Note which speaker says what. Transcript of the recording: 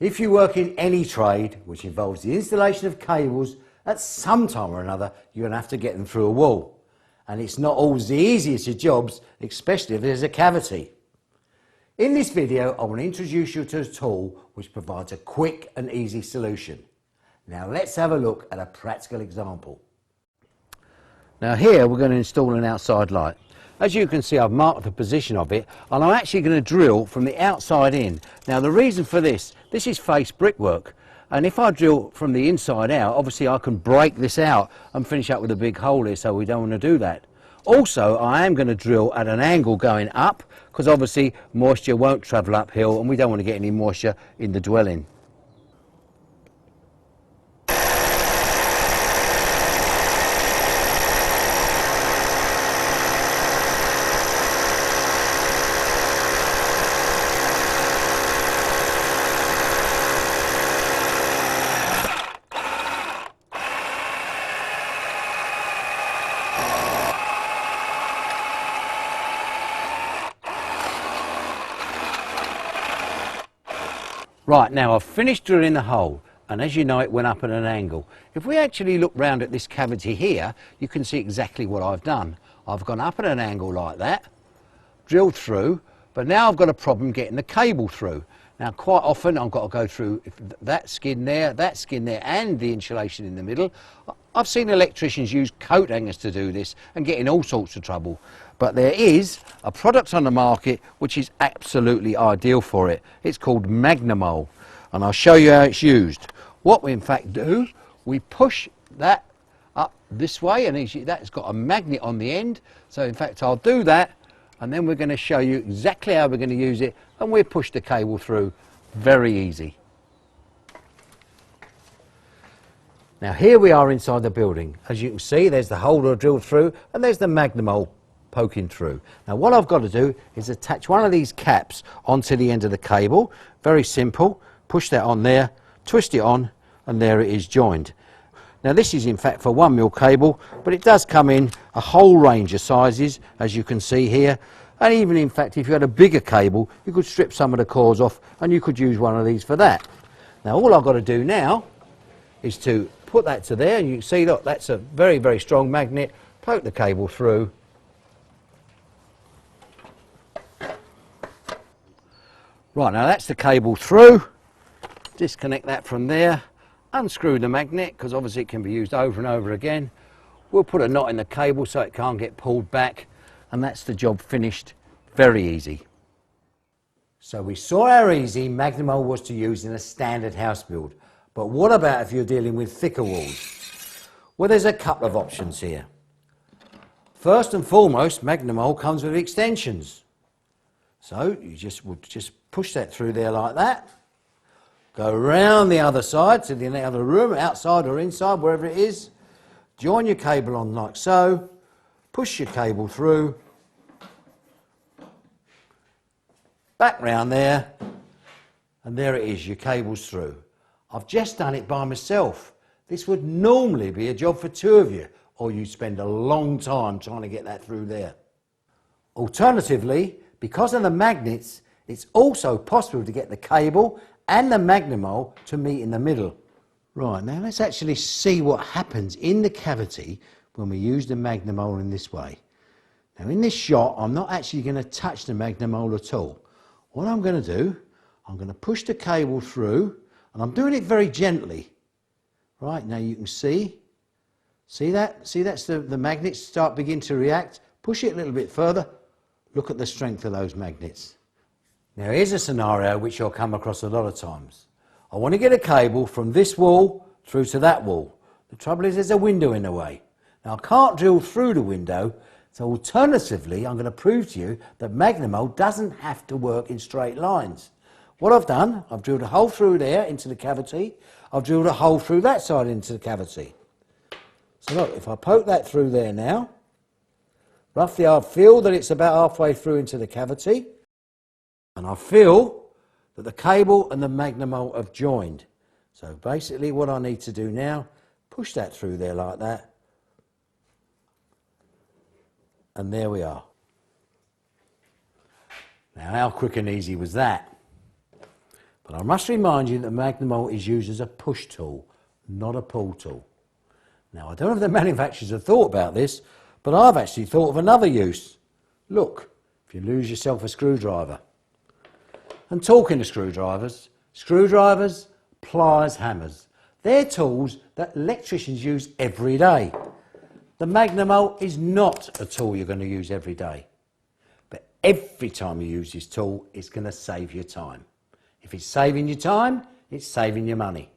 Speaker 1: If you work in any trade which involves the installation of cables, at some time or another you're going to have to get them through a wall. And it's not always the easiest of jobs, especially if there's a cavity. In this video I want to introduce you to a tool which provides a quick and easy solution. Now let's have a look at a practical example. Now here we're going to install an outside light. As you can see, I've marked the position of it and I'm actually going to drill from the outside in. Now the reason for this is face brickwork, and if I drill from the inside out, obviously I can break this out and finish up with a big hole here, so we don't want to do that. Also, I am going to drill at an angle going up, because obviously moisture won't travel uphill and we don't want to get any moisture in the dwelling. Right, now I've finished drilling the hole, and as you know it went up at an angle. If we actually look round at this cavity here, you can see exactly what I've done. I've gone up at an angle like that, drilled through, but now I've got a problem getting the cable through. Now quite often I've got to go through that skin there, and the insulation in the middle. I've seen electricians use coat hangers to do this and get in all sorts of trouble. But there is a product on the market which is absolutely ideal for it. It's called MagnaMole, and I'll show you how it's used. What we in fact do, we push that up this way, and that's got a magnet on the end. So in fact I'll do that, and then we're going to show you exactly how we're going to use it, and we'll push the cable through. Very easy. Now here we are inside the building. As you can see, there's the holder drilled through, and there's the MagnaMole poking through. Now what I've got to do is attach one of these caps onto the end of the cable. Very simple. Push that on there, twist it on, and there it is joined. Now this is in fact for 1mm cable, but it does come in a whole range of sizes, as you can see here. And even in fact if you had a bigger cable, you could strip some of the cores off and you could use one of these for that. Now all I've got to do now is to put that to there, and you can see, look, that's a very, very strong magnet. Poke the cable through. Right, now that's the cable through. Disconnect that from there. Unscrew the magnet, because obviously it can be used over and over again. We'll put a knot in the cable so it can't get pulled back, and that's the job finished. Very easy. So we saw how easy MagnaMole was to use in a standard house build. But what about if you're dealing with thicker walls? Well, there's a couple of options here. First and foremost, MagnaMole comes with extensions. So you would just push that through there like that. Go around the other side to the other room, outside or inside, wherever it is. Join your cable on like so. Push your cable through. Back round there. And there it is, your cable's through. I've just done it by myself. This would normally be a job for two of you, or you'd spend a long time trying to get that through there. Alternatively, because of the magnets, it's also possible to get the cable and the MagnaMole to meet in the middle. Right, now let's actually see what happens in the cavity when we use the MagnaMole in this way. Now in this shot, I'm not actually going to touch the MagnaMole at all. What I'm going to do, I'm going to push the cable through, and I'm doing it very gently. Right, now you can see that? See, that's the magnets begin to react. Push it a little bit further. Look at the strength of those magnets. Now here's a scenario which you'll come across a lot of times. I want to get a cable from this wall through to that wall. The trouble is there's a window in the way. Now I can't drill through the window, so alternatively I'm going to prove to you that MagnaMole doesn't have to work in straight lines. What I've done, I've drilled a hole through there into the cavity. I've drilled a hole through that side into the cavity. So look, if I poke that through there now, roughly I feel that it's about halfway through into the cavity, and I feel that the cable and the MagnaMole have joined. So basically what I need to do now, push that through there like that, and there we are. Now how quick and easy was that? But I must remind you that the MagnaMole is used as a push tool, not a pull tool. Now, I don't know if the manufacturers have thought about this, but I've actually thought of another use. Look, if you lose yourself a screwdriver. And talking of screwdrivers, pliers, hammers, they're tools that electricians use every day. The MagnaMole is not a tool you're going to use every day. But every time you use this tool, it's going to save you time. If it's saving you time, it's saving you money.